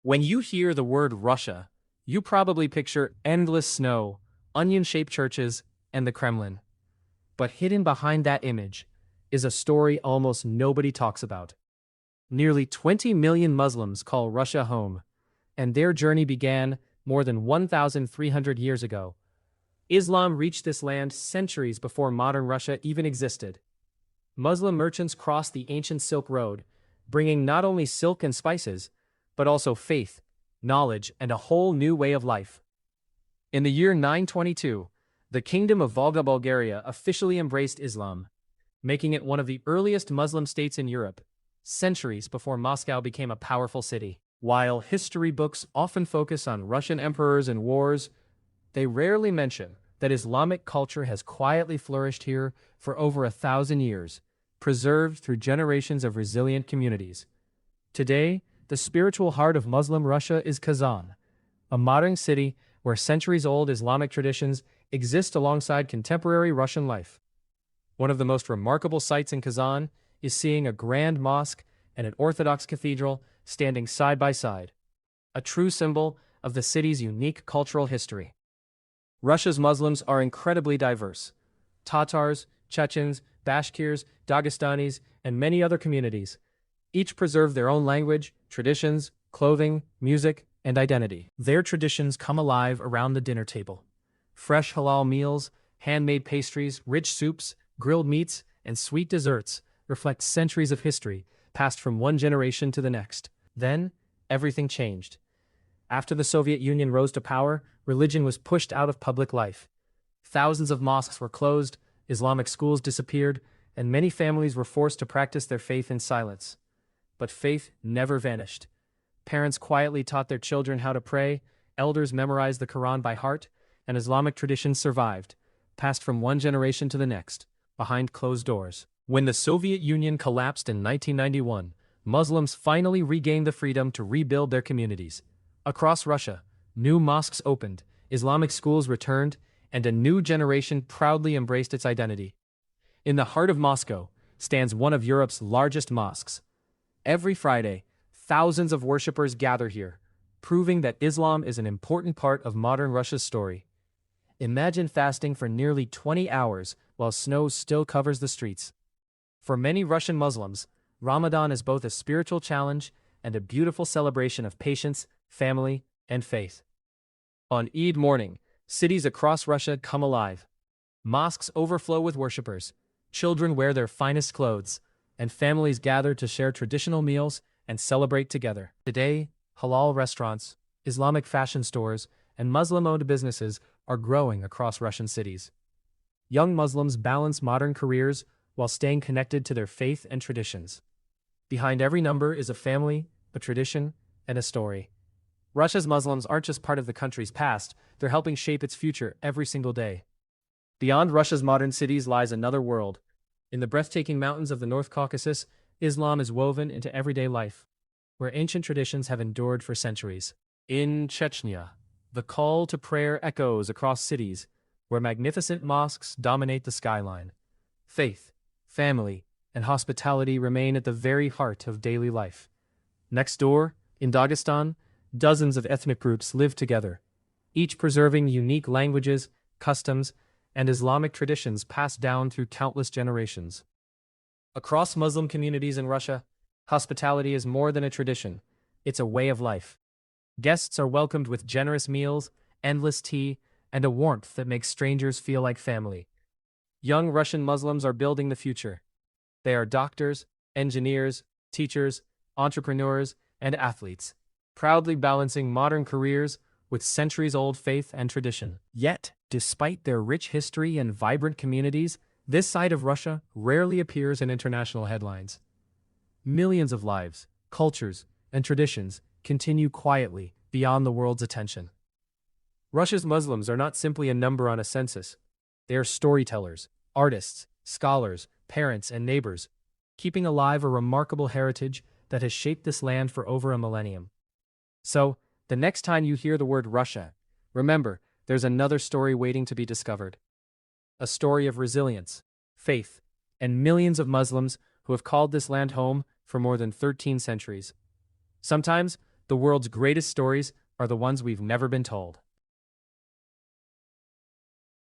When you hear the word Russia, you probably picture endless snow, onion-shaped churches, and the Kremlin. But hidden behind that image is a story almost nobody talks about. Nearly 20 million Muslims call Russia home, and their journey began more than 1,300 years ago. Islam reached this land centuries before modern Russia even existed. Muslim merchants crossed the ancient Silk Road, bringing not only silk and spices, but also faith, knowledge, and a whole new way of life. In the year 922, the Kingdom of Volga Bulgaria officially embraced Islam, making it one of the earliest Muslim states in Europe, centuries before Moscow became a powerful city. While history books often focus on Russian emperors and wars, they rarely mention that Islamic culture has quietly flourished here for over 1,000 years, preserved through generations of resilient communities. Today, the spiritual heart of Muslim Russia is Kazan, a modern city where centuries-old Islamic traditions exist alongside contemporary Russian life. One of the most remarkable sights in Kazan is seeing a grand mosque and an Orthodox cathedral standing side by side, a true symbol of the city's unique cultural history. Russia's Muslims are incredibly diverse. Tatars, Chechens, Bashkirs, Dagestanis, and many other communities each preserve their own language, traditions, clothing, music, and identity. Their traditions come alive around the dinner table. Fresh halal meals, handmade pastries, rich soups, grilled meats, and sweet desserts reflect centuries of history passed from one generation to the next. Then, everything changed. After the Soviet Union rose to power, religion was pushed out of public life. Thousands of mosques were closed, Islamic schools disappeared, and many families were forced to practice their faith in silence. But faith never vanished. Parents quietly taught their children how to pray, elders memorized the Quran by heart, and Islamic traditions survived, passed from one generation to the next, behind closed doors. When the Soviet Union collapsed in 1991, Muslims finally regained the freedom to rebuild their communities. Across Russia, new mosques opened, Islamic schools returned, and a new generation proudly embraced its identity. In the heart of Moscow stands one of Europe's largest mosques. Every Friday, thousands of worshippers gather here, proving that Islam is an important part of modern Russia's story. Imagine fasting for nearly 20 hours while snow still covers the streets. For many Russian Muslims, Ramadan is both a spiritual challenge and a beautiful celebration of patience, family, and faith. On Eid morning, cities across Russia come alive. Mosques overflow with worshippers, children wear their finest clothes, and families gather to share traditional meals and celebrate together. Today, halal restaurants, Islamic fashion stores, and Muslim-owned businesses are growing across Russian cities. Young Muslims balance modern careers while staying connected to their faith and traditions. Behind every number is a family, a tradition, and a story. Russia's Muslims aren't just part of the country's past, they're helping shape its future every single day. Beyond Russia's modern cities lies another world. In the breathtaking mountains of the North Caucasus, Islam is woven into everyday life, where ancient traditions have endured for centuries. In Chechnya, the call to prayer echoes across cities, where magnificent mosques dominate the skyline. Faith, family, and hospitality remain at the very heart of daily life. Next door, in Dagestan, dozens of ethnic groups live together, each preserving unique languages, customs, and Islamic traditions passed down through countless generations. Across Muslim communities in Russia, hospitality is more than a tradition, it's a way of life. Guests are welcomed with generous meals, endless tea, and a warmth that makes strangers feel like family. Young Russian Muslims are building the future. They are doctors, engineers, teachers, entrepreneurs, and athletes, proudly balancing modern careers with centuries-old faith and tradition. Yet, despite their rich history and vibrant communities, this side of Russia rarely appears in international headlines. Millions of lives, cultures, and traditions continue quietly beyond the world's attention. Russia's Muslims are not simply a number on a census. They are storytellers, artists, scholars, parents, and neighbors, keeping alive a remarkable heritage that has shaped this land for over a millennium. So, the next time you hear the word Russia, remember, there's another story waiting to be discovered. A story of resilience, faith, and millions of Muslims who have called this land home for more than 13 centuries. Sometimes, The world's greatest stories are the ones we've never been told.